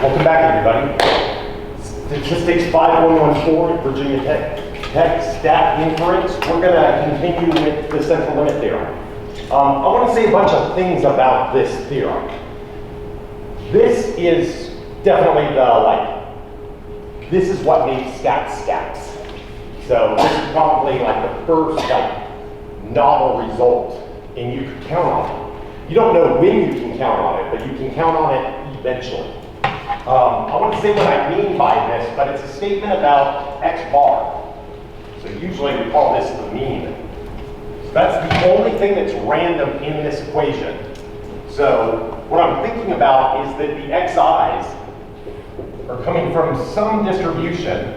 Welcome back, everybody. Statistics 5114, Virginia Tech Stat Inference. We're going to continue with the central limit theorem. I want to say a bunch of things about this theorem. This is definitely this is what makes stats. So this is probably like the first novel result, and you can count on it. You don't know when you can count on it, but you can count on it eventually. I want to say what I mean by this, but it's a statement about x bar. So usually we call this the mean. So that's the only thing that's random in this equation. So what I'm thinking about is that the xi's are coming from some distribution.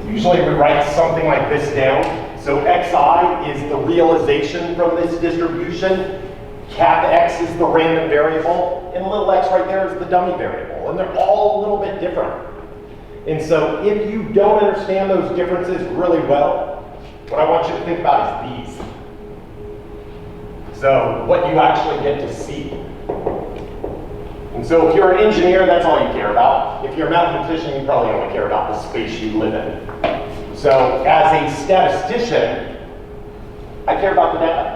Usually we write something like this down. So xi is the realization from this distribution. Cap x is the random variable, and little x right there is the dummy variable. And they're all a little bit different. And so if you don't understand those differences really well, what I want you to think about is these. So what you actually get to see. And so if you're an engineer, that's all you care about. If you're a mathematician, you probably only care about the space you live in. So as a statistician, I care about the data.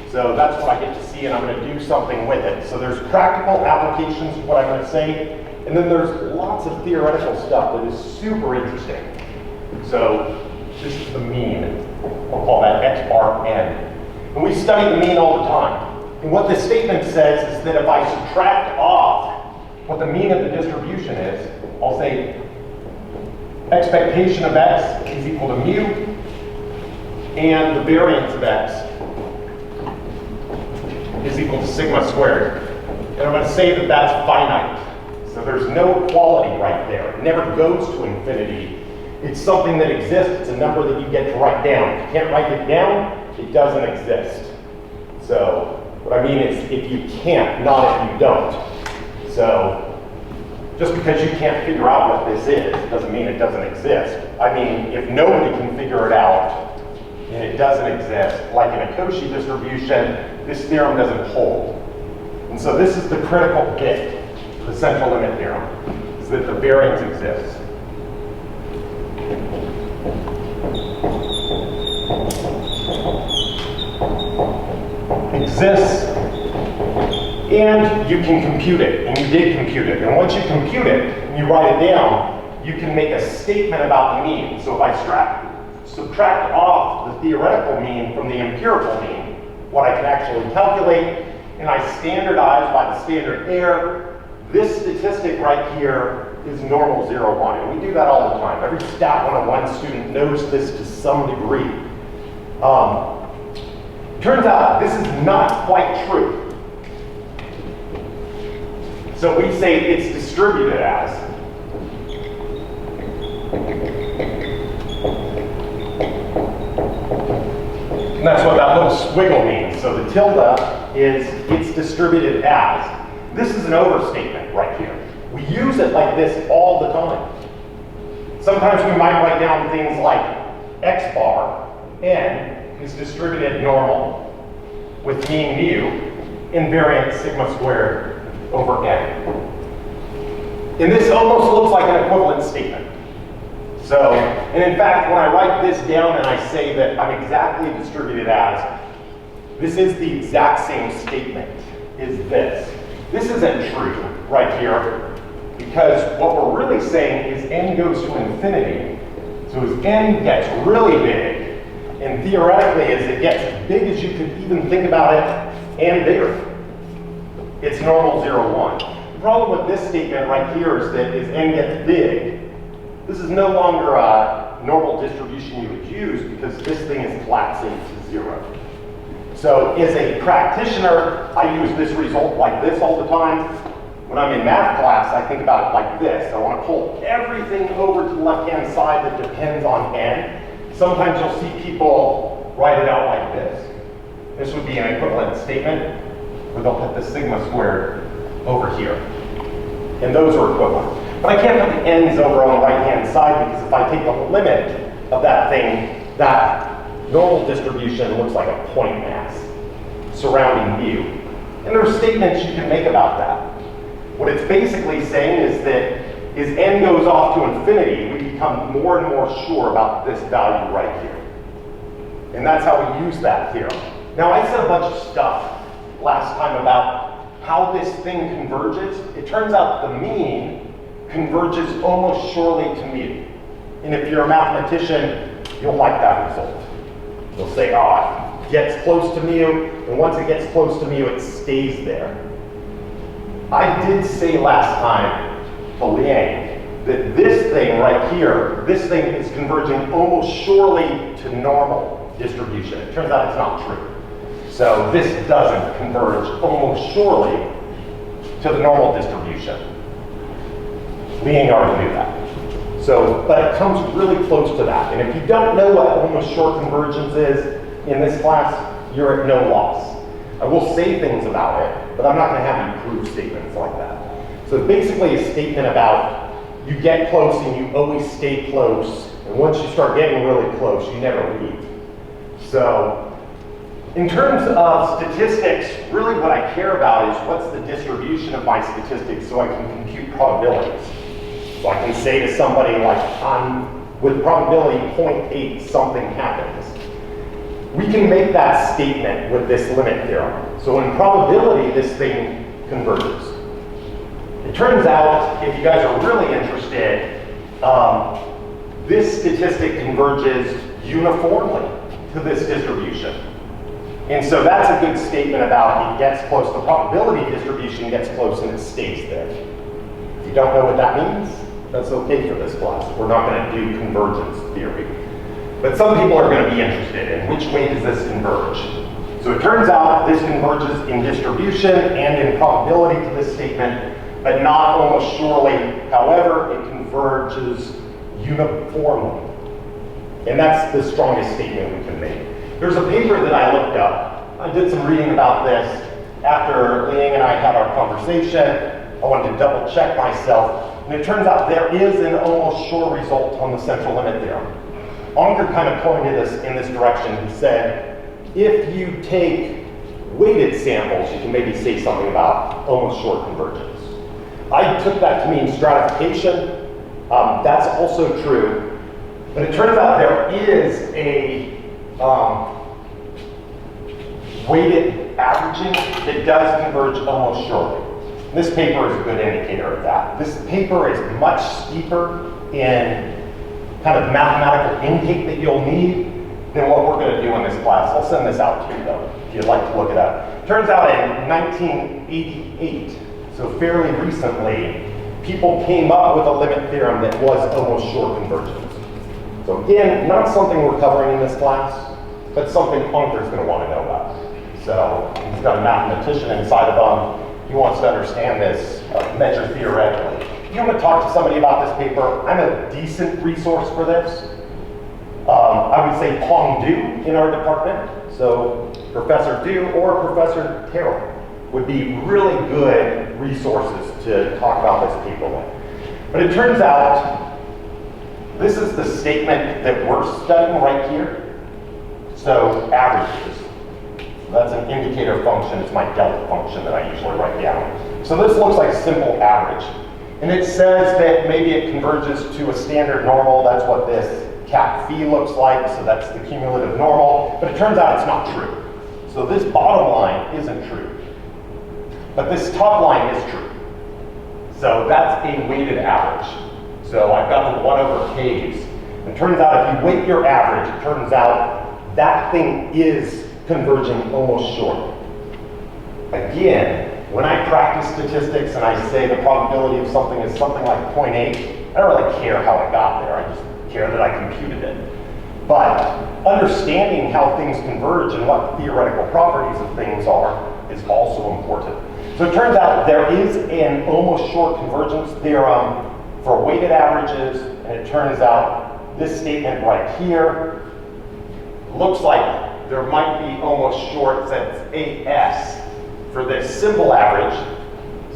So that's what I get to see, and I'm going to do something with it. So there's practical applications of what I'm going to say, and then there's lots of theoretical stuff that is super interesting. So this is the mean. We'll call that x bar n. And we study the mean all the time. And what this statement says is that if I subtract off what the mean of the distribution is, I'll say expectation of x is equal to mu, and the variance of x is equal to sigma squared. And I'm going to say that that's finite. So there's no equality right there. It never goes to infinity. It's something that exists. It's a number that you get to write down. If you can't write it down, it doesn't exist. So what I mean is if you can't, not if you don't. So just because you can't figure out what this is doesn't mean it doesn't exist. I mean, if nobody can figure it out and it doesn't exist, like in a Cauchy distribution, this theorem doesn't hold. And so this is the critical bit of the central limit theorem, is that the variance exists. Exists, and you can compute it, and you did compute it. And once you compute it, and you write it down, you can make a statement about the mean. So if I subtract off the theoretical mean from the empirical mean, what I can actually calculate, and I standardize by the standard error, this statistic right here is normal 0, 1. And we do that all the time. Every Stat 101 student knows this to some degree. Turns out this is not quite true. So we say it's distributed as. And that's what that little squiggle means. So the tilde is it's distributed as. This is an overstatement right here. We use it like this all the time. Sometimes we might write down things like x bar n is distributed normal with mean mu and variance sigma squared over n. And this almost looks like an equivalent statement. So, and in fact, when I write this down and I say that I'm exactly distributed as, this is the exact same statement, is this. This isn't true right here, because what we're really saying is n goes to infinity. So as n gets really big, and theoretically as it gets as big as you could even think about it, and bigger, it's normal 0, 1. The problem with this statement right here is that as n gets big, this is no longer a normal distribution you would use because this thing is collapsing to 0. So as a practitioner, I use this result like this all the time. When I'm in math class, I think about it like this. I want to pull everything over to the left-hand side that depends on n. Sometimes you'll see people write it out like this. This would be an equivalent statement where they'll put the sigma squared over here. And those are equivalent. But I can't put the n's over on the right-hand side because if I take the limit of that thing, that normal distribution looks like a point mass surrounding mu. And there are statements you can make about that. What it's basically saying is that as n goes off to infinity, we become more and more sure about this value right here. And that's how we use that theorem. Now, I said a bunch of stuff last time about how this thing converges. It turns out the mean converges almost surely to mu. And if you're a mathematician, you'll like that result. You'll say, oh, it gets close to mu, and once it gets close to mu, it stays there. I did say last time to Liang that this thing right here, this thing is converging almost surely to normal distribution. It turns out it's not true. So this doesn't converge almost surely to the normal distribution. Liang already knew that. So, but it comes really close to that. And if you don't know what almost sure convergence is in this class, you're at no loss. I will say things about it, but I'm not going to have you prove statements like that. So basically a statement about you get close and you always stay close, and once you start getting really close, you never leave. So in terms of statistics, really what I care about is what's the distribution of my statistics so I can compute probabilities. So I can say to somebody like, with probability 0.8 something happens. We can make that statement with this limit theorem. So in probability, this thing converges. It turns out, if you guys are really interested, this statistic converges uniformly to this distribution. And so that's a good statement about it gets close. The probability distribution gets close and it stays there. If you don't know what that means, that's okay for this class. We're not going to do convergence theory. But some people are going to be interested in which way does this converge. So it turns out this converges in distribution and in probability to this statement, but not almost surely. However, it converges uniformly. And that's the strongest statement we can make. There's a paper that I looked up. I did some reading about this. After Liang and I had our conversation, I wanted to double check myself. And it turns out there is an almost sure result on the central limit theorem. Onker kind of pointed us in this direction. He said, if you take weighted samples, you can maybe say something about almost sure convergence. I took that to mean stratification. That's also true. But it turns out there is a weighted averaging that does converge almost surely. This paper is a good indicator of that. This paper is much steeper in kind of mathematical intake that you'll need than what we're going to do in this class. I'll send this out to you, though, if you'd like to look it up. Turns out in 1988, so fairly recently, people came up with a limit theorem that was almost sure convergence. So again, not something we're covering in this class, but something Onker's going to want to know about. So he's got a mathematician inside of him. He wants to understand this measure theoretically. If you want to talk to somebody about this paper, I'm a decent resource for this. I would say Pong Du in our department. So Professor Du or Professor Tailor would be really good resources to talk about this paper with. But it turns out this is the statement that we're studying right here. So averages. That's an indicator function. It's my delta function that I usually write down. So this looks like simple average. And it says that maybe it converges to a standard normal. That's what this cap phi looks like. So that's the cumulative normal. But it turns out it's not true. So this bottom line isn't true. But this top line is true. So that's a weighted average. So I've got the 1 over k's. It turns out if you weight your average, it turns out that thing is converging almost short. Again, when I practice statistics and I say the probability of something is something like 0.8, I don't really care how I got there. I just care that I computed it. But understanding how things converge and what the theoretical properties of things are is also important. So it turns out there is an almost short convergence theorem for weighted averages, and it turns out this statement right here looks like there might be almost short since AS for this simple average,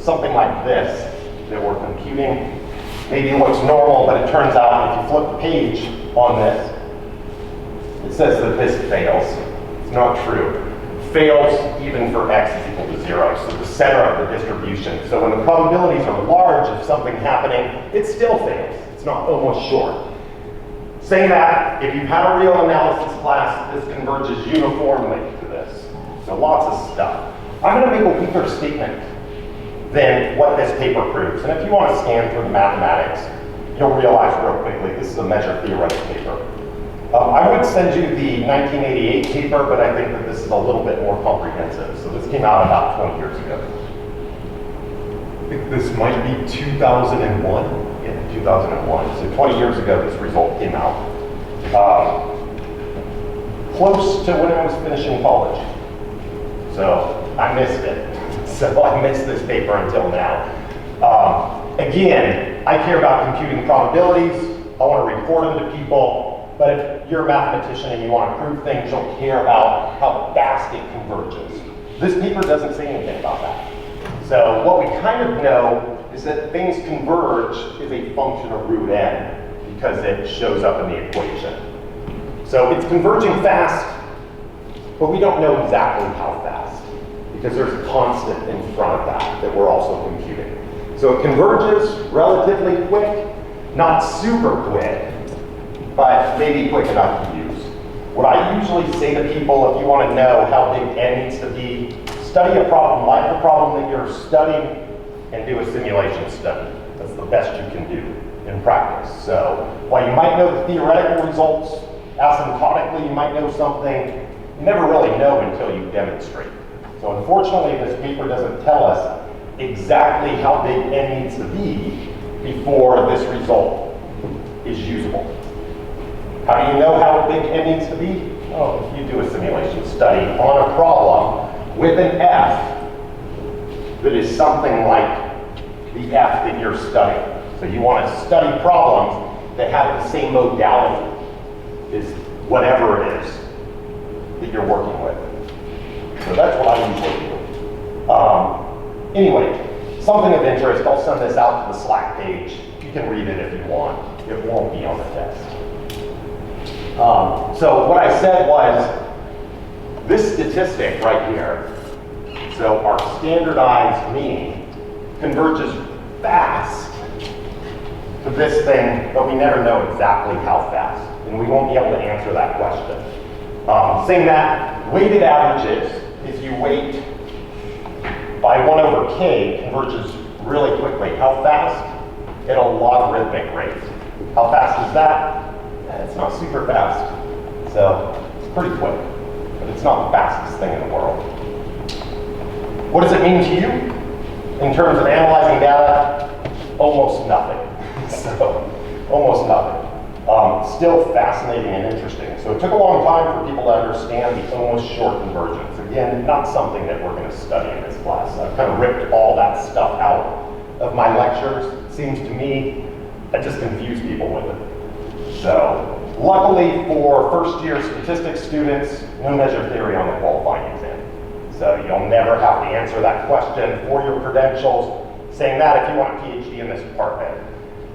something like this that we're computing. Maybe it looks normal, but it turns out if you flip the page on this, it says that this fails. It's not true. fails even for x is equal to 0, so the center of the distribution. So when the probabilities are large of something happening, it still fails. It's not almost sure. Saying that, if you've had a real analysis class, this converges uniformly to this. So lots of stuff. I'm going to make a weaker statement than what this paper proves. And if you want to scan through the mathematics, you'll realize real quickly this is a measure theoretic paper. I would send you the 1988 paper, but I think that this is a little bit more comprehensive. So this came out about 20 years ago. I think this might be 2001. Yeah, 2001. So 20 years ago, this result came out. Close to when I was finishing college. So I missed it. So I missed this paper until now. Again, I care about computing probabilities. I want to report them to people. But if you're a mathematician and you want to prove things, you'll care about how fast it converges. This paper doesn't say anything about that. So what we kind of know is that things converge is a function of root n because it shows up in the equation. So it's converging fast, but we don't know exactly how fast because there's a constant in front of that we're also computing. So it converges relatively quick, not super quick, but maybe quick enough to use. What I usually say to people, if you want to know how big n needs to be, study a problem like the problem that you're studying and do a simulation study. That's the best you can do in practice. So while you might know the theoretical results, asymptotically you might know something, you never really know until you demonstrate. So unfortunately, this paper doesn't tell us exactly how big n needs to be before this result is usable. How do you know how big n needs to be? Oh, if you do a simulation study on a problem with an f that is something like the f that you're studying. So you want to study problems that have the same modality as whatever it is that you're working with. So that's what I usually do. Anyway, something of interest, I'll send this out to the Slack page. You can read it if you want. It won't be on the test. So what I said was, this statistic right here, so our standardized mean, converges fast to this thing, but we never know exactly how fast, and we won't be able to answer that question. Saying that, weighted averages, if you weight by 1 over k, converges really quickly. How fast? At a logarithmic rate. How fast is that? It's not super fast, so it's pretty quick, but it's not the fastest thing in the world. What does it mean to you in terms of analyzing data? Almost nothing. So, almost nothing. Still fascinating and interesting. So it took a long time for people to understand the almost short convergence. Again, not something that we're going to study in this class. I've kind of ripped all that stuff out of my lectures. It seems to me I just confuse people with it. So, luckily for first-year statistics students, no measure theory on the qualifying exam. So you'll never have to answer that question for your credentials. Saying that, if you want a PhD in this department,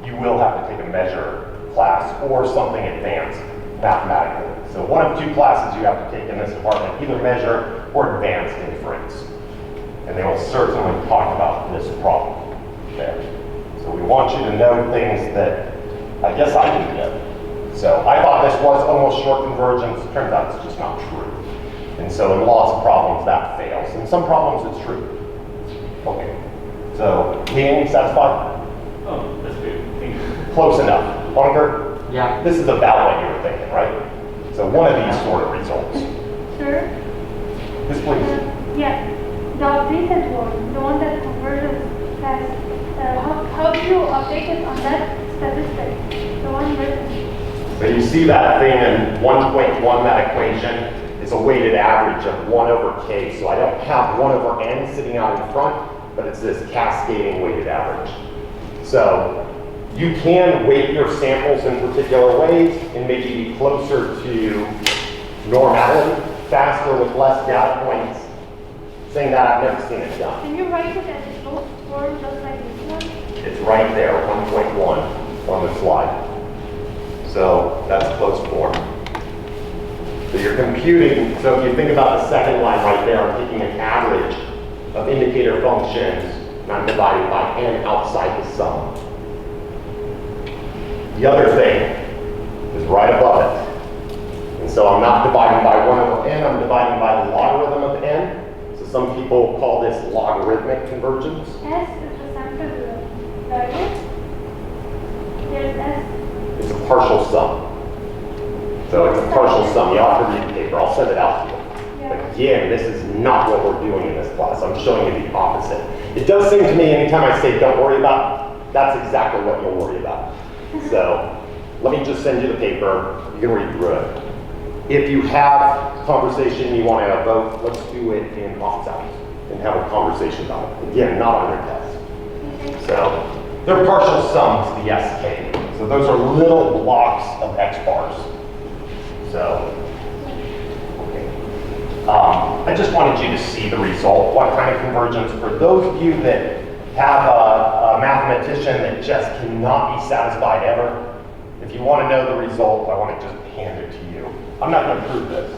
you will have to take a measure class or something advanced mathematically. So one of 2 classes you have to take in this department, either measure or advanced inference. And they will certainly talk about this problem there. So we want you to know things that I guess I didn't know. So I thought this was almost short convergence. Turns out it's just not true. And so in lots of problems that fails. In some problems it's true. Okay. So, Ian, satisfied? Oh, that's good. Thank you. Close enough. Bunker? Yeah. This is about what you were thinking, right? So one of these sort of results. Sir? This please. Yeah. The updated one, the one that converges fast, how do you update it on that statistic? The one written. So you see that thing in 1.1, that equation? It's a weighted average of 1 over k. So I don't have 1 over n sitting out in front, but it's this cascading weighted average. So you can weight your samples in particular ways and maybe be closer to normality, faster with less data points. Saying that, I've never seen it done. Can you write it as a closed form just like this one? It's right there, 1.1 on the slide. So that's closed form. So you're you're computing, so if you think about the second line right there, I'm taking an average of indicator functions, and I'm dividing by n outside the sum. The other thing is right above it. And so I'm not dividing by 1 over n, I'm dividing by the logarithm of n. So some people call this logarithmic convergence. S is the sum to the logarithm. There's S. It's a partial sum. So it's a partial sum. You have to read the paper. I'll send it out to you. Yeah. Again, this is not what we're doing in this class. I'm showing you the opposite. It does seem to me anytime I say don't worry about, that's exactly what you'll worry about. So let me just send you the paper. You can read through it. If you have conversation you want to have a vote, let's do it in office hours and have a conversation about it. Again, not on your test. So they're partial sums, the SK. So those are little blocks of X bars. So, okay. I just wanted you to see the result, what kind of convergence. For those of you that have a mathematician that just cannot be satisfied ever, if you want to know the result, I want to just hand it to you. I'm not going to prove this.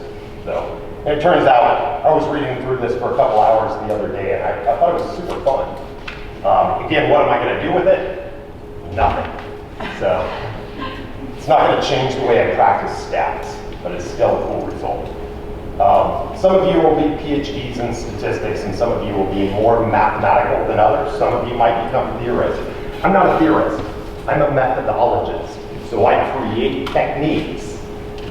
So, and it turns out, I was reading through this for a couple hours the other day, and I thought it was super fun. Again, what am I going to do with it? Nothing. So, it's not going to change the way I practice stats, but it's still a cool result. Some of you will be PhDs in statistics, and some of you will be more mathematical than others. Some of you might become theorists. I'm not a theorist. I'm a methodologist. So I create techniques.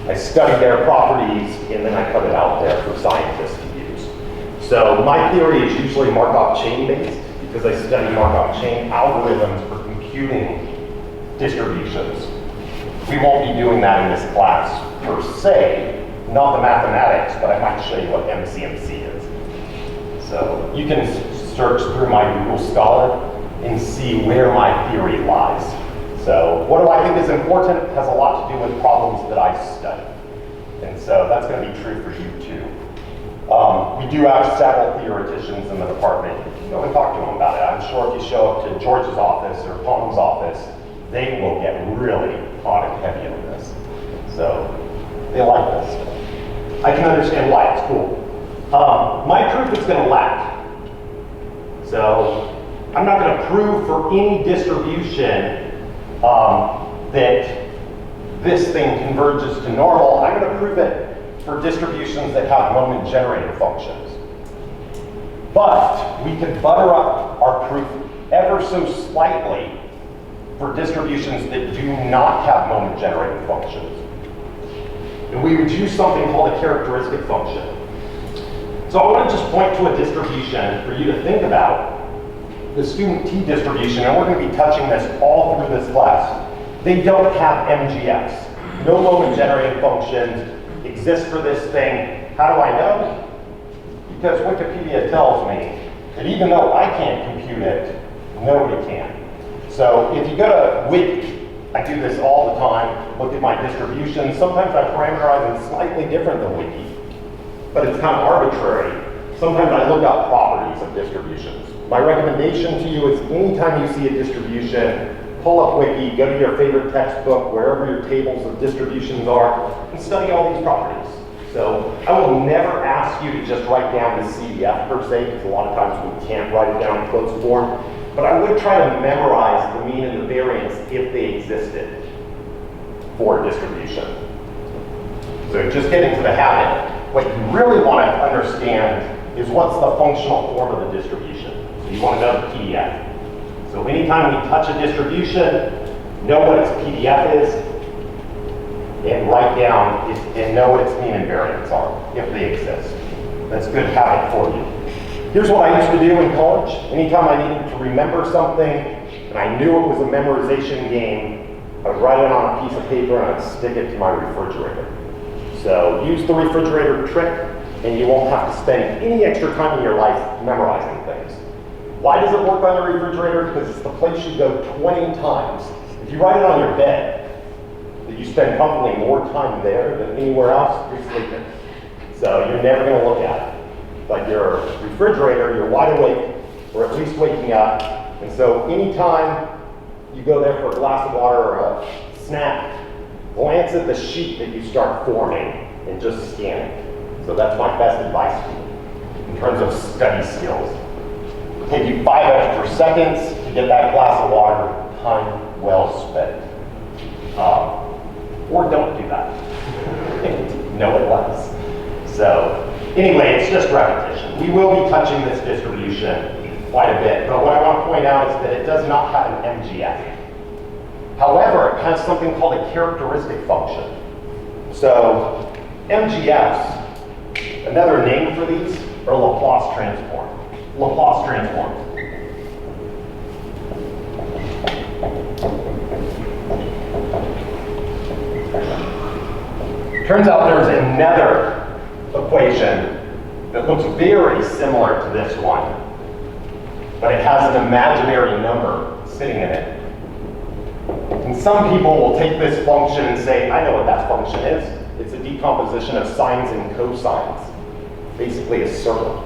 I study their properties, and then I put it out there for scientists to use. So my theory is usually Markov chain-based, because I study Markov chain algorithms for computing distributions. We won't be doing that in this class per se, not the mathematics, but I might show you what MCMC is. So you can search through my Google Scholar and see where my theory lies. So what do I think is important? It has a lot to do with problems that I study. And so that's going to be true for you too. We do have several theoreticians in the department. Go and talk to them about it. I'm sure if you show up to George's office or Tom's office, they will get really hot and heavy on this. So they like this. I can understand why it's cool. My proof is going to lack. So I'm not going to prove for any distribution that this thing converges to normal. I'm going to prove it for distributions that have moment-generated functions. But we could butter up our proof ever so slightly for distributions that do not have moment-generated functions. And we would use something called a characteristic function. So I want to just point to a distribution for you to think about, the student t distribution, and we're going to be touching this all through this class. They don't have Mgfs. No moment-generated functions exist for this thing. How do I know? Because Wikipedia tells me that even though I can't compute it, nobody can. So if you go to Wiki, I do this all the time, look at my distribution. Sometimes I parameterize them slightly different than Wiki, but it's kind of arbitrary. Sometimes I look up properties of distributions. My recommendation to you is anytime you see a distribution, pull up Wiki, go to your favorite textbook, wherever your tables of distributions are, and study all these properties. So I will never ask you to just write down the CDF per se, because a lot of times we can't write it down in closed form. But I would try to memorize the mean and the variance if they existed for a distribution. So just get into the habit. What you really want to understand is what's the functional form of the distribution. So you want to know the PDF. So anytime we touch a distribution, know what its PDF is, and write down and know what its mean and variance are, if they exist. That's a good habit for you. Here's what I used to do in college. Anytime I needed to remember something, and I knew it was a memorization game, I would write it on a piece of paper and I'd stick it to my refrigerator. So use the refrigerator trick, and you won't have to spend any extra time in your life memorizing things. Why does it work on the refrigerator? Because it's the place you go 20 times. If you write it on your bed, that you spend probably more time there than anywhere else, you're sleeping. So you're never going to look at it. Like your refrigerator, you're wide awake, or at least waking up. And so anytime you go there for a glass of water or a snack, glance at the sheet that you start forming and just scan it. So that's my best advice to you in terms of study skills. Take you 5 extra seconds to get that glass of water, time well spent. Or don't do that. Know it less. So anyway, it's just repetition. We will be touching this distribution quite a bit, but what I want to point out is that it does not have an Mgf. However, it has something called a characteristic function. So Mgfs, another name for these, are Laplace transform. Laplace transforms. Turns out there's another equation that looks very similar to this one, but it has an imaginary number sitting in it. And some people will take this function and say, I know what that function is. It's a decomposition of sines and cosines, basically a circle.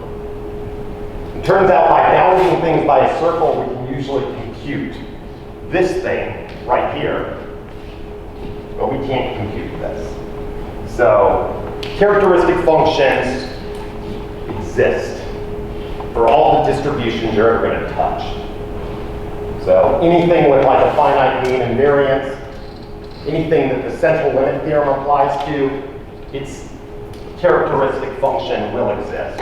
It turns out by bounding things by a circle, we can usually compute this thing right here, but we can't compute this. So characteristic functions exist for all the distributions you're ever going to touch. So anything with like a finite mean and variance, anything that the central limit theorem applies to, its characteristic function will exist.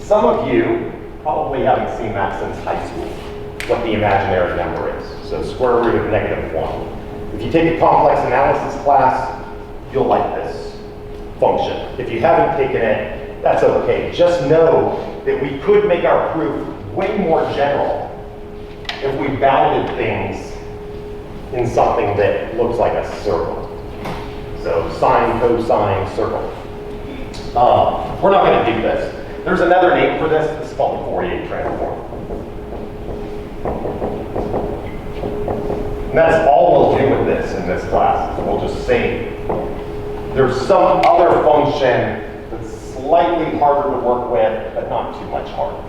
Some of you probably haven't seen that since high school, what the imaginary number is. So square root of -1. If you take a complex analysis class, you'll like this function. If you haven't taken it, that's okay. Just know that we could make our proof way more general if we bounded things in something that looks like a circle. So sine, cosine, circle. We're not going to do this. There's another name for this. This is called the Fourier Transform. And that's all we'll do with this in this class. We'll just say there's some other function that's slightly harder to work with, but not too much harder.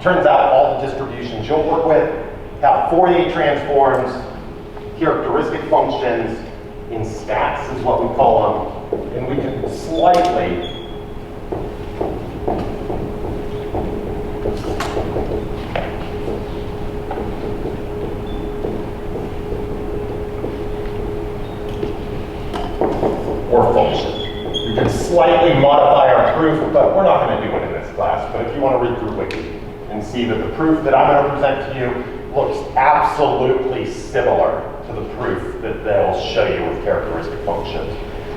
Turns out all the distributions you'll work with have Fourier transforms, characteristic functions, in stats is what we call them, and we can slightly or function. We can slightly modify our proof, but we're not going to do it in this class. But if you want to read through Wiki and see that the proof that I'm going to present to you looks absolutely similar to the proof that they'll show you with characteristic functions.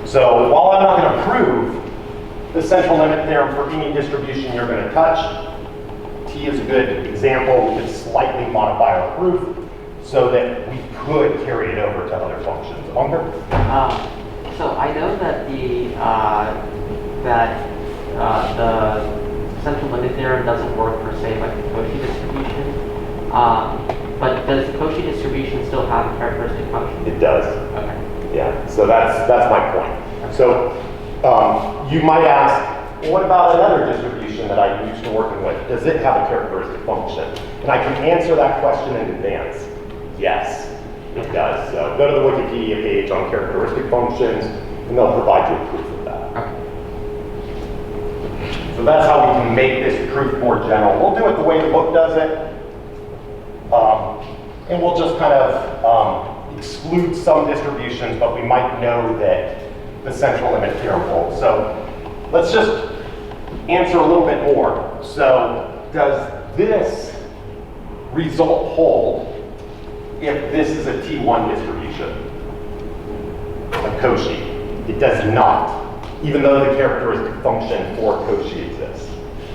So while I'm not going to prove the central limit theorem for any distribution you're going to touch, T is a good example. We could slightly modify our proof so that we could carry it over to other functions. Unger? So I know that the central limit theorem doesn't work for, say, like the Cauchy distribution. But does the Cauchy distribution still have a characteristic function? It does. Okay. Yeah. So that's my point. So you might ask, well, what about another distribution that I'm used to working with? Does it have a characteristic function? And I can answer that question in advance. Yes. It does. So go to the Wikipedia page on characteristic functions, and they'll provide you a proof of that. Okay. So that's how we can make this proof more general. We'll do it the way the book does it, and we'll just kind of exclude some distributions, but we might know that the central limit theorem holds. So let's just answer a little bit more. So does this result hold if this is a T1 distribution, a Cauchy? It does not, even though the characteristic function for Cauchy exists.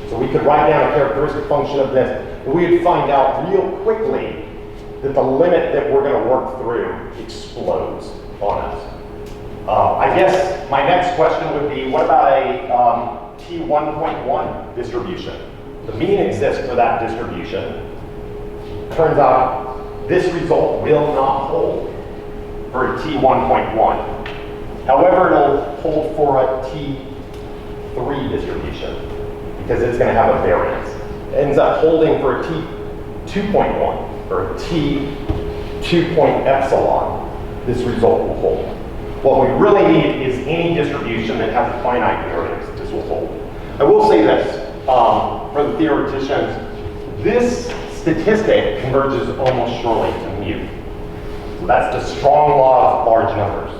So we could write down a characteristic function of this, and we would find out real quickly that the limit that we're going to work through explodes on us. I guess my next question would be, what about a T1.1 distribution? The mean exists for that distribution. Turns out this result will not hold for a T1.1. However, it'll hold for a T3 distribution because it's going to have a variance. It ends up holding for a T2.1 or a T2 point epsilon. this result will hold. What we really need is any distribution that has a finite variance. This will hold. I will say this, for the theoreticians, this statistic converges almost surely to mu. So that's the strong law of large numbers,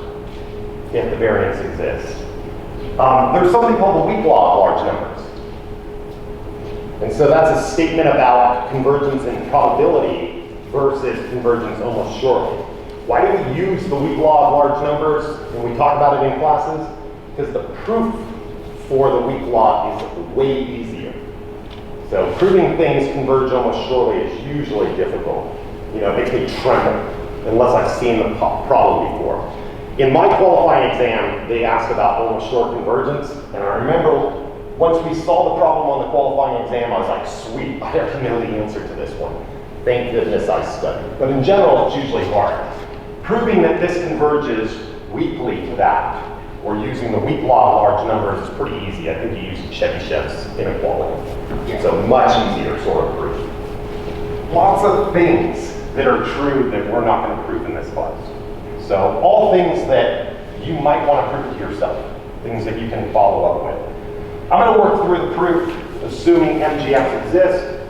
if the variance exists. There's something called the weak law of large numbers. And so that's a statement about convergence in probability versus convergence almost surely. Why do we use the weak law of large numbers when we talk about it in classes? Because the proof for the weak law is way easier. So proving things converge almost surely is usually difficult. You know, it makes me tremble unless I've seen the problem before. In my qualifying exam, they asked about almost sure convergence, and I remember once we saw the problem on the qualifying exam, I was like, sweet, I already know the answer to this one. Thank goodness I studied. But in general, it's usually hard. Proving that this converges weakly to that, or using the weak law of large numbers is pretty easy. I think you use Chebyshev's inequality. It's a much easier sort of proof. Lots of things that are true that we're not going to prove in this class. So all things that you might want to prove to yourself, things that you can follow up with. I'm going to work through the proof, assuming Mgfs exist,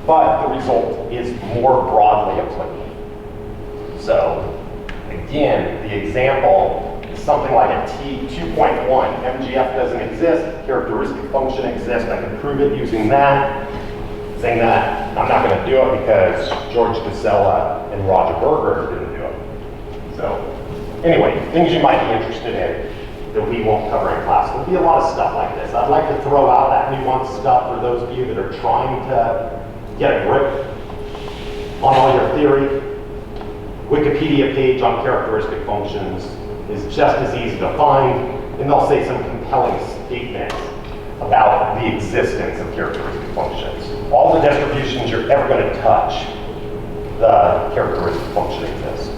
but the result is more broadly applicable. So again, the example is something like a T2.1. Mgf doesn't exist, characteristic function exists. I can prove it using that. Saying that, I'm not going to do it because George Casella and Roger Berger didn't do it. So anyway, things you might be interested in that we won't cover in class. There'll be a lot of stuff like this. I'd like to throw out that nuanced stuff for those of you that are trying to get a grip on all your theory. Wikipedia page on characteristic functions is just as easy to find, and they'll say some compelling statements about the existence of characteristic functions. All the distributions you're ever going to touch, the characteristic function exists.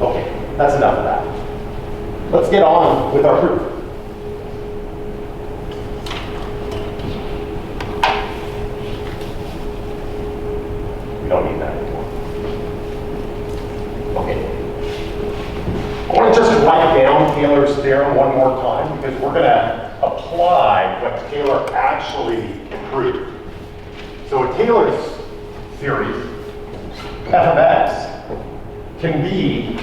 Okay, that's enough of that. Let's get on with our proof. We don't need that anymore. Okay. I want to just write down Taylor's theorem one more time because we're going to apply what Taylor actually proved. So a Taylor's series, f of x, can be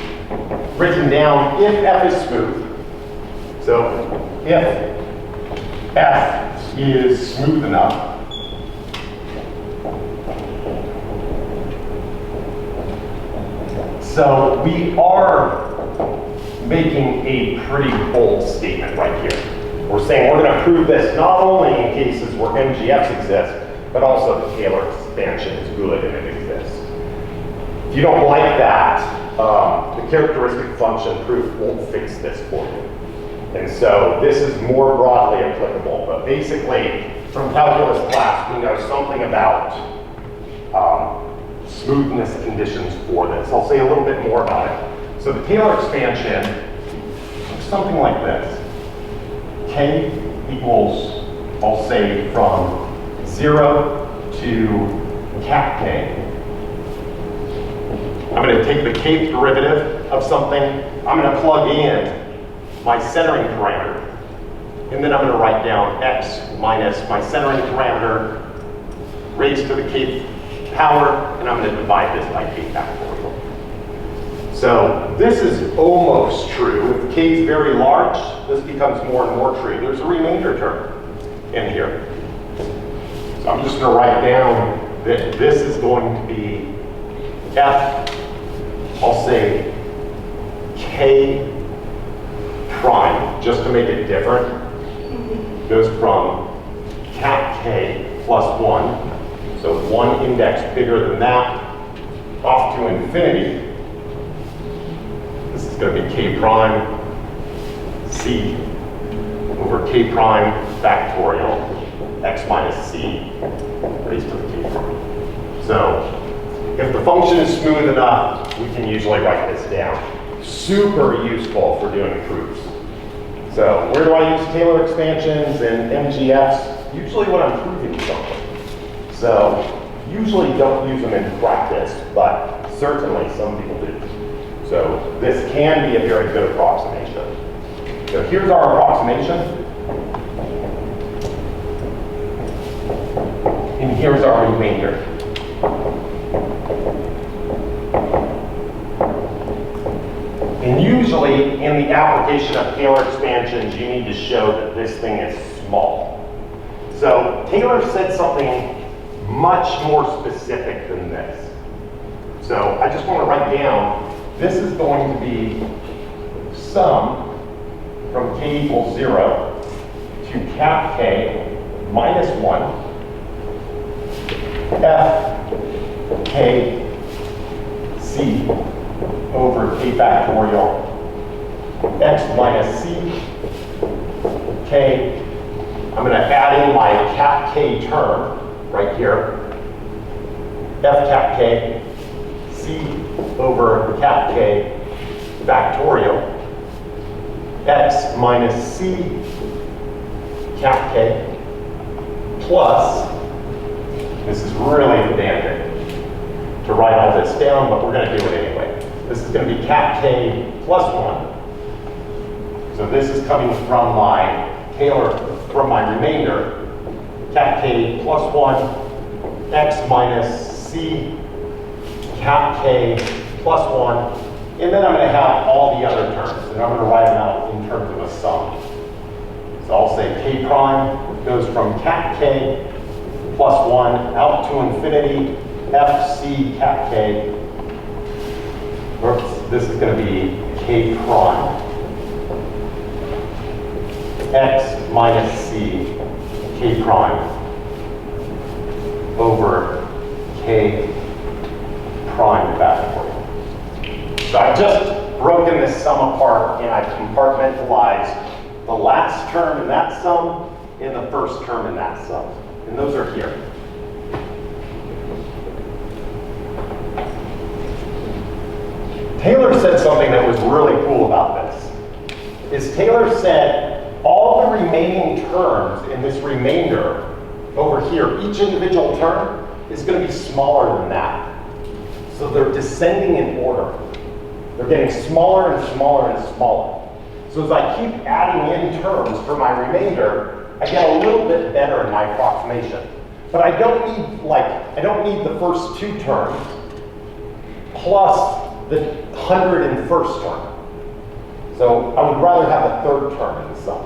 written down if f is smooth. So if f is smooth enough, so we are making a pretty bold statement right here. We're saying we're going to prove this not only in cases where Mgfs exist, but also the Tailor expansion is good and it exists. If you don't like that, the characteristic function proof won't fix this for you. And so this is more broadly applicable, but basically from calculus class, we know something about smoothness conditions for this. I'll say a little bit more about it. So the Tailor expansion looks something like this. K equals, I'll say, from 0 to cap K. I'm going to take the kth derivative of something. I'm going to plug in my centering parameter. And then I'm going to write down x minus my centering parameter raised to the kth power, and I'm going to divide this by k factorial. So this is almost true. If k is very large, this becomes more and more true. There's a remainder term in here. So I'm just going to write down that this is going to be f, I'll say k prime, just to make it different. Goes from cap k plus 1, so one index bigger than that, off to infinity. This is going to be k prime c over k prime factorial x minus c raised to the k prime. So if the function is smooth enough, we can usually write this down. Super useful for doing proofs. So where do I use Tailor expansions and Mgfs? Usually when I'm proving something. So usually don't use them in practice, but certainly some people do. So this can be a very good approximation. So here's our approximation. And here's our remainder. And usually in the application of Tailor expansions, you need to show that this thing is small. So Taylor said something much more specific than this. So I just want to write down, this is going to be sum from k equals 0 to cap k minus 1 f k c over k factorial x minus c k. I'm going to add in my cap k term right here, f cap k c over cap k factorial x minus c cap k plus, this is really pedantic to write all this down, but we're going to do it anyway. This is going to be cap k plus 1. So this is coming from my Taylor, from my remainder, cap k plus 1, x minus c cap k plus 1, and then I'm going to have all the other terms, and I'm going to write them out in terms of a sum. So I'll say k prime goes from cap k plus 1 out to infinity, fc cap k. Oops, this is going to be k prime x minus c k prime over k prime factorial. So I've just broken this sum apart and I've compartmentalized the last term in that sum and the first term in that sum. And those are here. Taylor said something that was really cool about this. Is Taylor said all the remaining terms in this remainder over here, each individual term is going to be smaller than that. So they're descending in order. They're getting smaller and smaller and smaller. So as I keep adding in terms for my remainder, I get a little bit better in my approximation. But I don't need the first two terms plus the 101st term. So I would rather have a third term in the sum.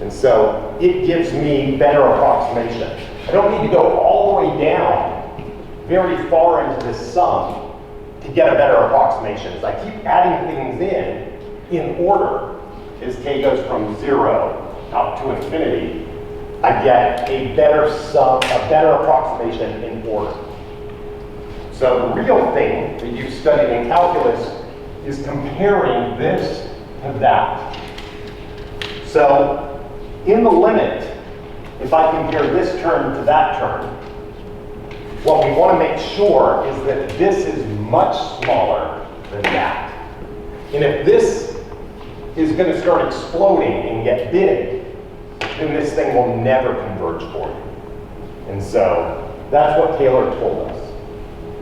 And so it gives me better approximation. I don't need to go all the way down very far into this sum to get a better approximation. As I keep adding things in order, as k goes from 0 up to infinity, I get a better sum, a better approximation in order. So the real thing that you've studied in calculus is comparing this to that. So in the limit, if I compare this term to that term, what we want to make sure is that this is much smaller than that. And if this is going to start exploding and get big, then this thing will never converge for you. And so that's what Taylor told us.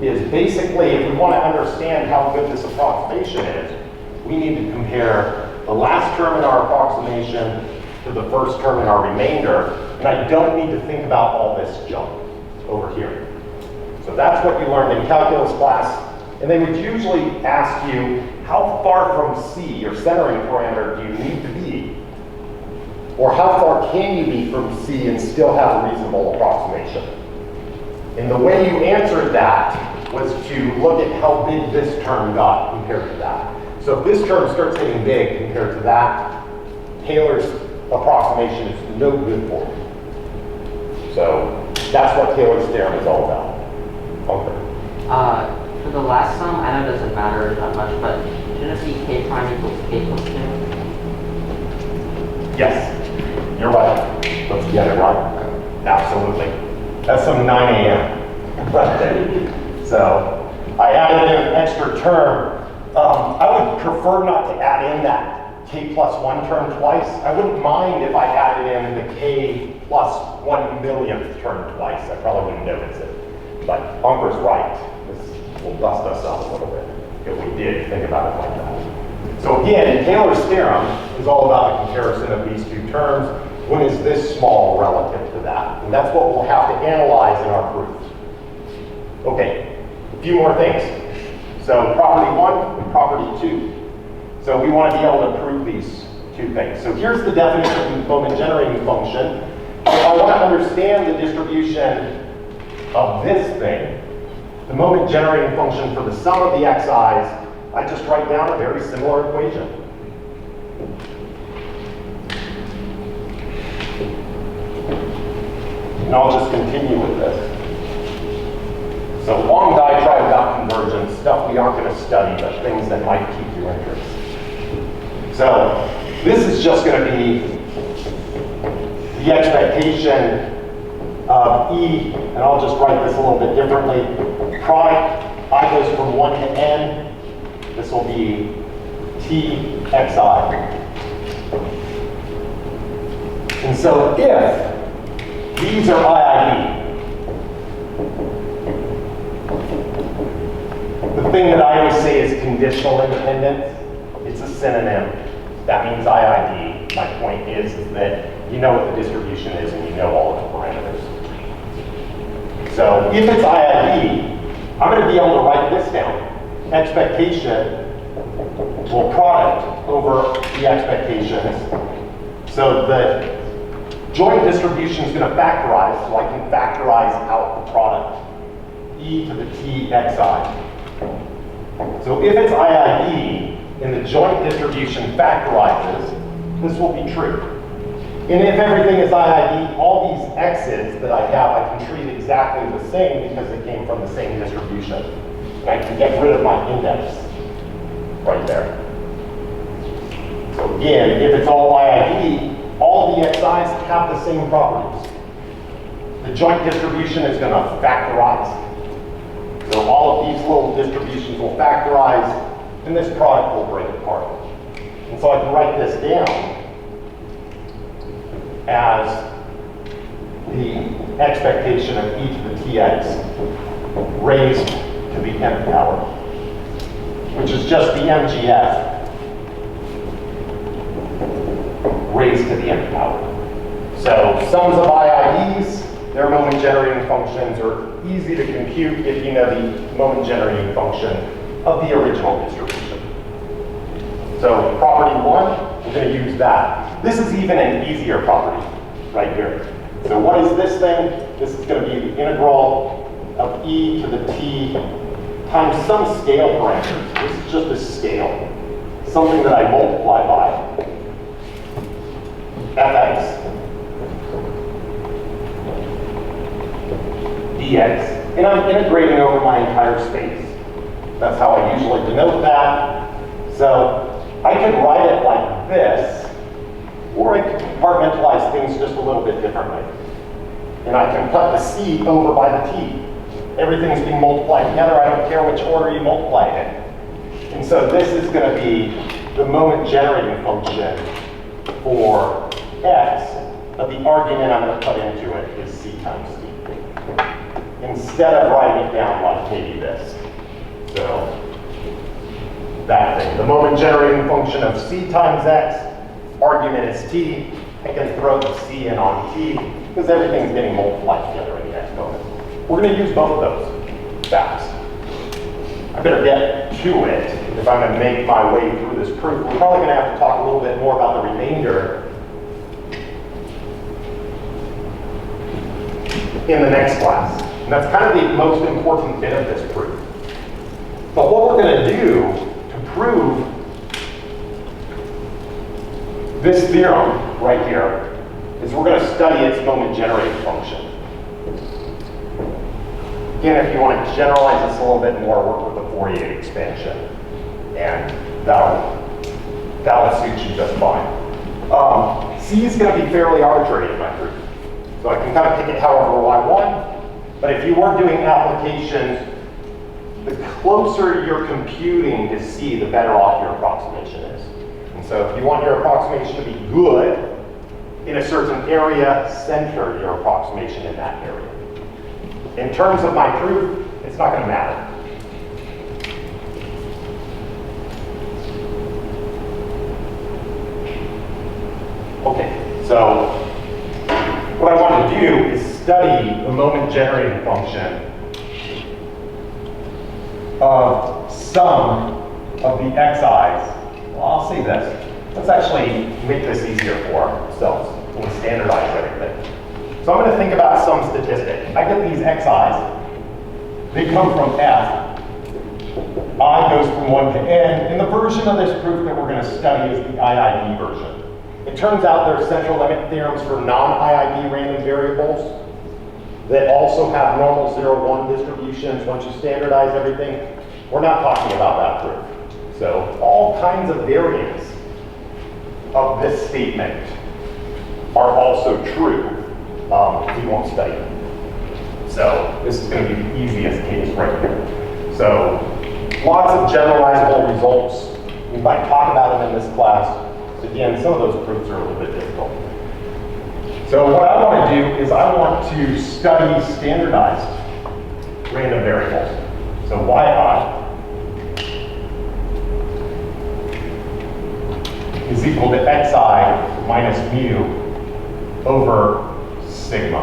Is basically, if we want to understand how good this approximation is, we need to compare the last term in our approximation to the first term in our remainder, and I don't need to think about all this junk over here. So that's what you learned in calculus class, and they would usually ask you, how far from C, your centering parameter, do you need to be? Or how far can you be from C and still have a reasonable approximation? And the way you answered that was to look at how big this term got compared to that. So if this term starts getting big compared to that, Taylor's approximation is no good for you. So that's what Taylor's theorem is all about. Okay. For the last sum, I know it doesn't matter that much, but shouldn't it be k prime equals k plus 2? Yes, you're right. Let's get it right. Absolutely. That's some 9 a.m. right there. So I added in an extra term. I would prefer not to add in that k plus 1 term twice. I wouldn't mind if I added in the k plus 1,000,000th term twice. I probably wouldn't notice it. But Unger's right. This will bust us up a little bit. if we did think about it like that. So again, Taylor's theorem is all about the comparison of these two terms. When is this small relative to that? And that's what we'll have to analyze in our proof. Okay, a few more things. So property 1 and property 2. So we want to be able to prove these two things. So here's the definition of the moment generating function. If I want to understand the distribution of this thing, the moment generating function for the sum of the xi's, I just write down a very similar equation. And I'll just continue with this. So long diatribe about convergence, stuff we aren't going to study, but things that might pique your interest. So this is just going to be the expectation of E, and I'll just write this a little bit differently. Product, I goes from 1 to n. This will be T xi. And so if these are IID, the thing that I always say is conditional independence, it's a synonym. That means IID. My point is that you know what the distribution is and you know all of the parameters. So if it's IID, I'm going to be able to write this down. Expectation will product over the expectations. So the joint distribution is going to factorize, so I can factorize out the product. E to the T xi. So if it's IID and the joint distribution factorizes, this will be true. And if everything is IID, all these x's that I have, I can treat exactly the same because they came from the same distribution. And I can get rid of my index right there. So again, if it's all IID, all the xi's have the same properties. The joint distribution is going to factorize. So all of these little distributions will factorize, and this product will break apart. And so I can write this down as the expectation of e to the tx raised to the nth power, which is just the Mgf raised to the nth power. So sums of IIDs, their moment generating functions are easy to compute if you know the moment generating function of the original distribution. So property 1, we're going to use that. This is even an easier property right here. So what is this thing? This is going to be the integral of e to the t times some scale parameters. This is just a scale, something that I multiply by. Fx dx, and I'm integrating over my entire space. That's how I usually denote that. So I could write it like this, or I could compartmentalize things just a little bit differently. And I can put the c over by the t. Everything's being multiplied together. I don't care which order you multiply it in. And so this is going to be the moment generating function for x, but the argument I'm going to put into it is c times t. Instead of writing it down like maybe this. So that thing. The moment generating function of c times x, argument is t. I can throw the c in on t because everything's getting multiplied together in the exponent. We're going to use both of those fast. I better get to it if I'm going to make my way through this proof. We're probably going to have to talk a little bit more about the remainder in the next class. And that's kind of the most important bit of this proof. But what we're going to do to prove this theorem right here is we're going to study its moment generating function. Again, if you want to generalize this a little bit more, work with the Fourier expansion, and that'll suit you just fine. C is going to be fairly arbitrary in my proof. So I can kind of pick it however I want, but if you were doing applications, the closer you're computing to C, the better off your approximation is. And so if you want your approximation to be good in a certain area, center your approximation in that area. In terms of my proof, it's not going to matter. Okay, so what I want to do is study the moment generating function of some of the xi's. Well, I'll say this. Let's actually make this easier for ourselves when we standardize everything. So I'm going to think about some statistic. I get these xi's. They come from f. I goes from 1 to n. And the version of this proof that we're going to study is the IID version. It turns out there are central limit theorems for non-IID random variables that also have normal 0-1 distributions once you standardize everything. We're not talking about that proof. So all kinds of variants of this statement are also true. We won't study them. So this is going to be the easiest case right here. So lots of generalizable results. We might talk about them in this class. So again, some of those proofs are a little bit difficult. So what I want to do is I want to study standardized random variables. So yi is equal to xi minus mu over sigma.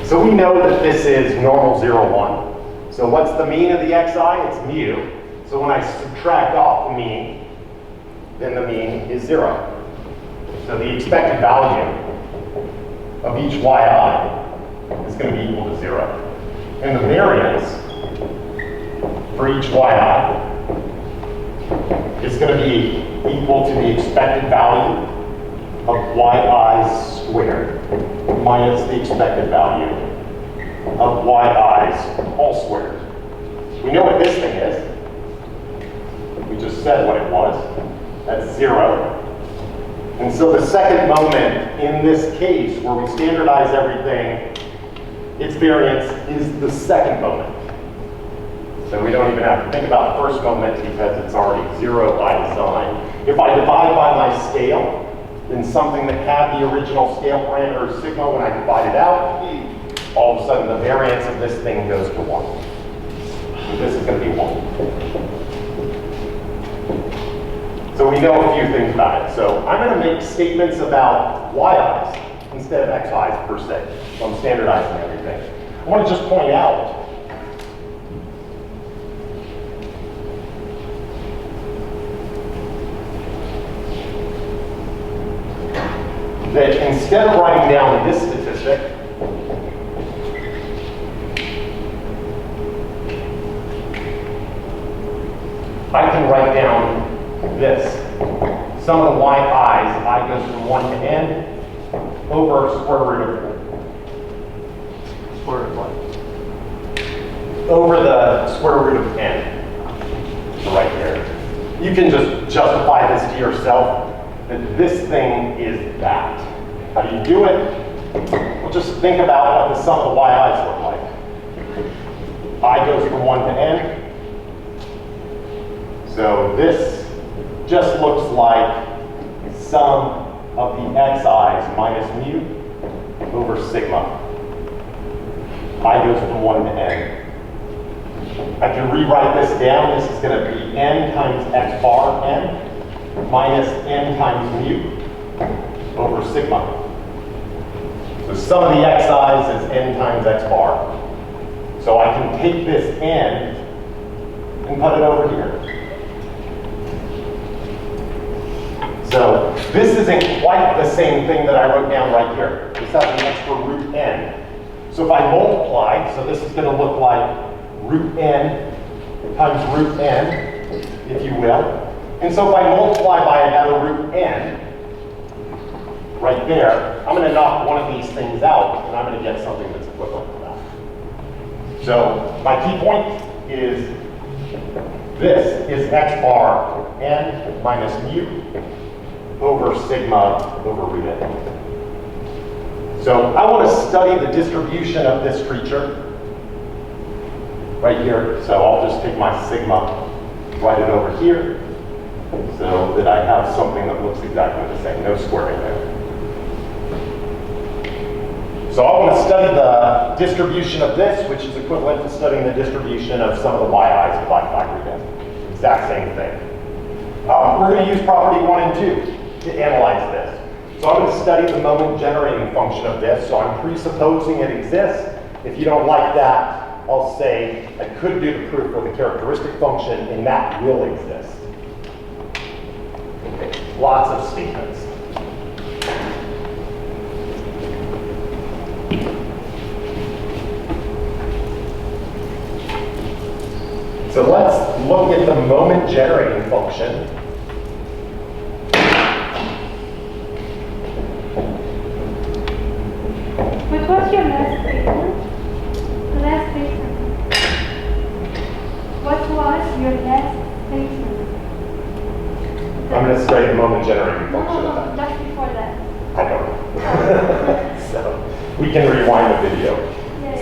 So we know that this is normal 0, 1. So what's the mean of the xi? It's mu. So when I subtract off the mean, then the mean is 0. So the expected value of each yi is going to be equal to 0. And the variance for each yi is going to be equal to the expected value of yi squared minus the expected value of yi's all squared. We know what this thing is. We just said what it was. That's 0. And so the second moment in this case where we standardize everything, its variance is the second moment. So we don't even have to think about the first moment because it's already 0 by design. If I divide by my scale, then something that had the original scale parameter sigma, when I divide it out, all of a sudden the variance of this thing goes to 1. So this is going to be 1. So we know a few things about it. So I'm going to make statements about yi's instead of xi's per se. So I'm standardizing everything. I want to just point out that instead of writing down this statistic, I can write down this. Some of the yi's, I goes from 1 to n over square root of Square root of what? over the square root of n. So right here. You can just justify this to yourself that this thing is that. How do you do it? Well, just think about what the sum of the yi's look like. I goes from 1 to n. So this just looks like sum of the xi's minus mu over sigma. I goes from 1 to n. I can rewrite this down. This is going to be n times x bar n minus n times mu over sigma. So sum of the xi's is n times x bar. So I can take this n and put it over here. So this isn't quite the same thing that I wrote down right here. This has an extra root n. So if I multiply, so this is going to look like root n times root n, if you will. And so if I multiply by another root n, right there, I'm going to knock one of these things out, and I'm going to get something that's equivalent to that. So my key point is this is x bar n minus mu over sigma over root n. So I want to study the distribution of this creature right here. So I'll just take my sigma, write it over here, so that I have something that looks exactly the same, no squaring there. So I want to study the distribution of this, which is equivalent to studying the distribution of some of the yi's divided by root n. Exact same thing. We're going to use property 1 and 2 to analyze this. So I'm going to study the moment generating function of this, so I'm presupposing it exists. If you don't like that, I'll say I could do the proof for the characteristic function, and that will exist. Okay. Lots of statements. So let's look at the moment generating function. But what's your last statement? The last statement. What was your last statement? I'm going to study the moment generating No, function of no, that. just before that. I don't know. So we can rewind the video,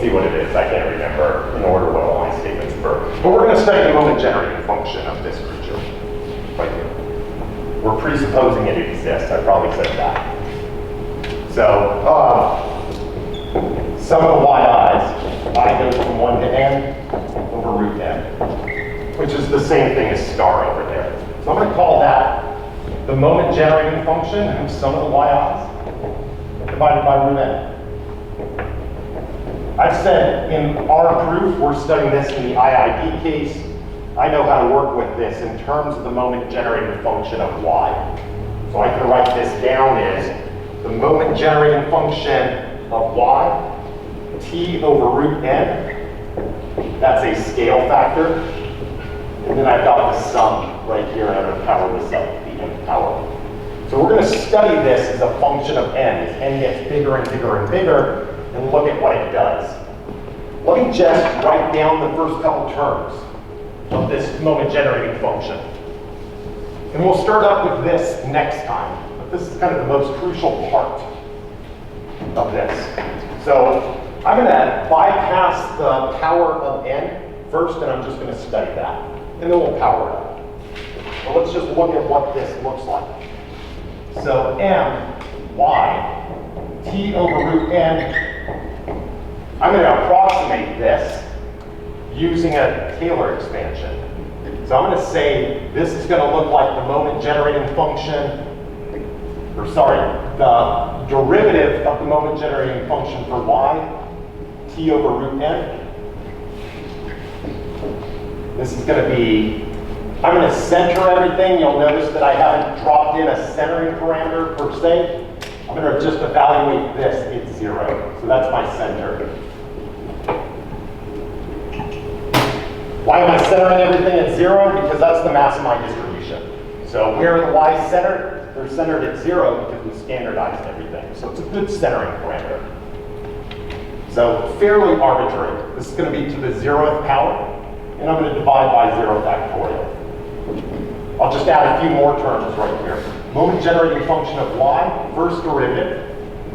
see what it is. I can't remember in order what all my statements were. But we're going to study the moment generating function of this creature right here. We're presupposing it exists. I probably said that. So sum of the yi's, I goes from 1 to n over root n, which is the same thing as star over there. So I'm going to call that the moment generating function of sum of the yi's divided by root n. I've said in our proof, we're studying this in the IID case. I know how to work with this in terms of the moment generating function of y. So I can write this down as the moment generating function of y, t over root n. That's a scale factor. And then I've got the sum right here, and I'm going to power this up, the nth power. So we're going to study this as a function of n. As n gets bigger and bigger and bigger, and look at what it does. Let me just write down the first couple terms of this moment generating function. And we'll start up with this next time, but this is kind of the most crucial part of this. So I'm going to bypass the power of n first, and I'm just going to study that. And then we'll power it up. So let's just look at what this looks like. So m, y, t over root n. I'm going to approximate this using a Tailor expansion. So I'm going to say this is going to look like the moment generating function, or sorry, the derivative of the moment generating function for y, t over root n. This is going to be, I'm going to center everything. You'll notice that I haven't dropped in a centering parameter per se. I'm going to just evaluate this at 0. So that's my center. Why am I centering everything at 0? Because that's the mass of my distribution. So where are the y's centered? They're centered at 0 because we standardized everything. So it's a good centering parameter. So fairly arbitrary. This is going to be to the 0th power, and I'm going to divide by 0 factorial. I'll just add a few more terms right here. Moment generating function of y, first derivative,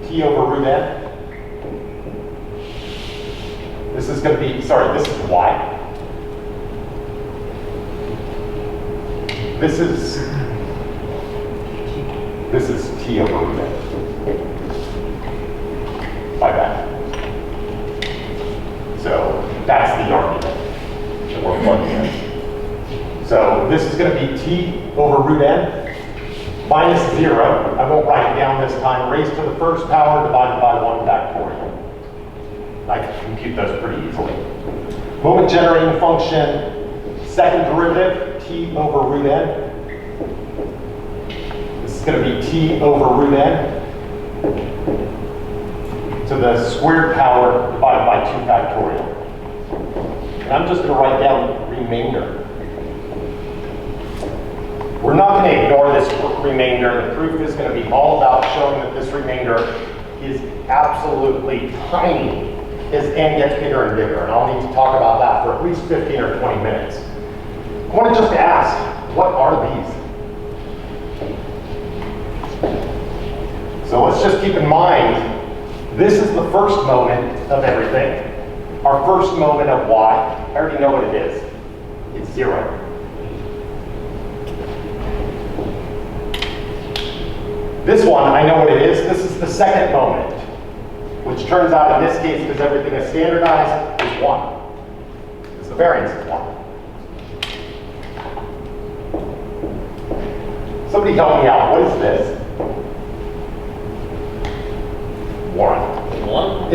t over root n. This is going to be, sorry, this is y. This is t over root n. My bad. So that's the argument that we're plugging in. So this is going to be t over root n minus 0. I won't write it down this time. Raised to the first power divided by 1 factorial. I can compute those pretty easily. Moment generating function, second derivative, t over root n. This is going to be t over root n to the squared power divided by 2 factorial. And I'm just going to write down remainder. We're not going to ignore this remainder. The proof is going to be all about showing that this remainder is absolutely tiny as n gets bigger and bigger. And I'll need to talk about that for at least 15 or 20 minutes. I want to just ask, what are these? So let's just keep in mind, this is the first moment of everything. Our first moment of y, I already know what it is. It's 0. This one, I know what it is. This is the second moment, which turns out in this case, because everything is standardized, is 1. Because the variance is 1. Somebody help me out. What is this?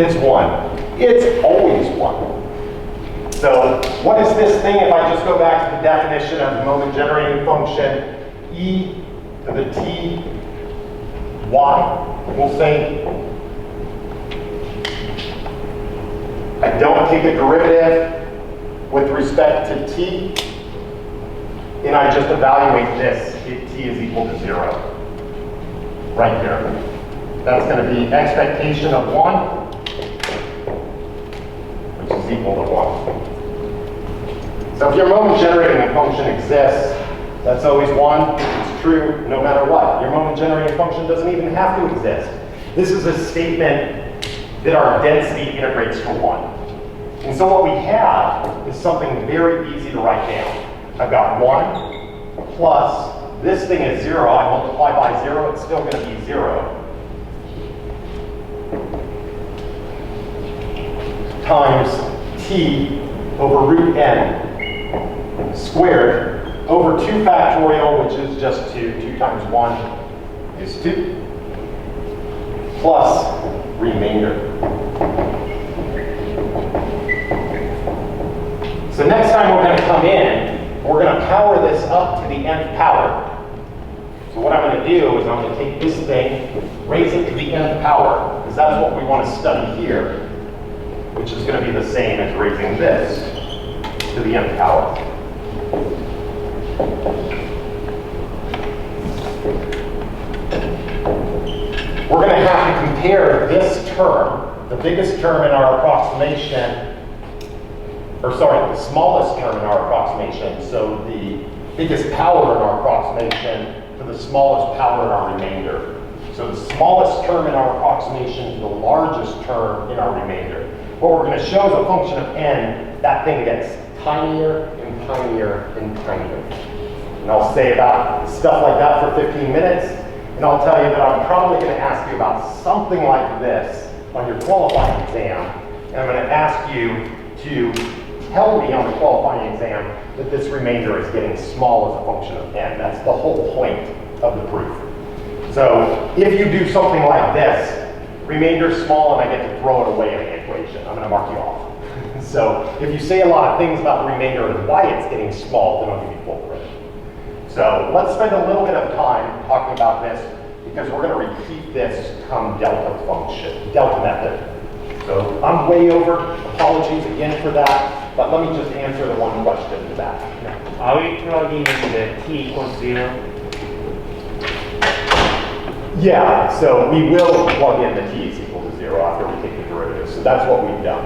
It's 1. It's always 1. So what is this thing if I just go back to the definition of the moment generating function, e to the t y? We'll say I don't take a derivative with respect to t, and I just evaluate this if t is equal to 0. Right here. That's going to be expectation of 1, which is equal to 1. So if your moment generating function exists, that's always 1. It's true no matter what. Your moment generating function doesn't even have to exist. This is a statement that our density integrates to 1. And so what we have is something very easy to write down. I've got 1 plus, this thing is 0. I multiply by 0, it's still going to be 0. Times t over root n squared over 2 factorial, which is just 2. 2 times 1 is 2. Plus remainder. So next time we're going to come in, we're going to power this up to the nth power. So what I'm going to do is I'm going to take this thing, raise it to the nth power, because that's what we want to study here, which is going to be the same as raising this to the nth power. We're going to have to compare this term, the biggest term in our approximation, or sorry, the smallest term in our approximation, so the biggest power in our approximation to the smallest power in our remainder. So the smallest term in our approximation to the largest term in our remainder. What we're going to show is a function of n, that thing gets tinier and tinier and tinier. And I'll say about stuff like that for 15 minutes, and I'll tell you that I'm probably going to ask you about something like this on your qualifying exam, and I'm going to ask you to tell me on the qualifying exam that this remainder is getting small as a function of n. That's the whole point of the proof. So if you do something like this, remainder small and I get to throw it away in the equation, I'm going to mark you off. So if you say a lot of things about the remainder and why it's getting small, then I'll give you full credit. So let's spend a little bit of time talking about this, because we're going to repeat this come delta function, delta method. So I'm way over, apologies again for that, but let me just answer the one question to that. Are we plugging in the t equals 0? Yeah, so we will plug in the t is equal to 0 after we take the derivative. So that's what we've done.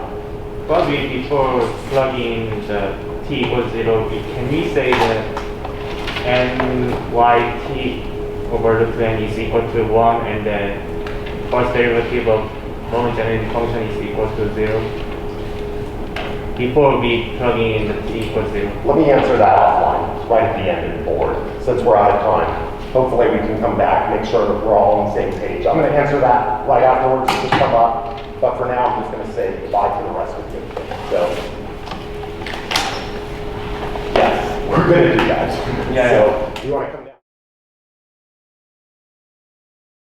But before plugging in the t equals 0, can we say that nyt over root n is equal to 1, and then first derivative of moment generating function is equal to 0? Before we plugging in the t equals 0. Let me answer that offline, right at the end of the board, since we're out of time. Hopefully we can come back, make sure that we're all on the same page. I'm going to answer that right afterwards to come up, but for now I'm just going to say goodbye to the rest of you. So, yes, we're going to do that. Yeah. So, you want to come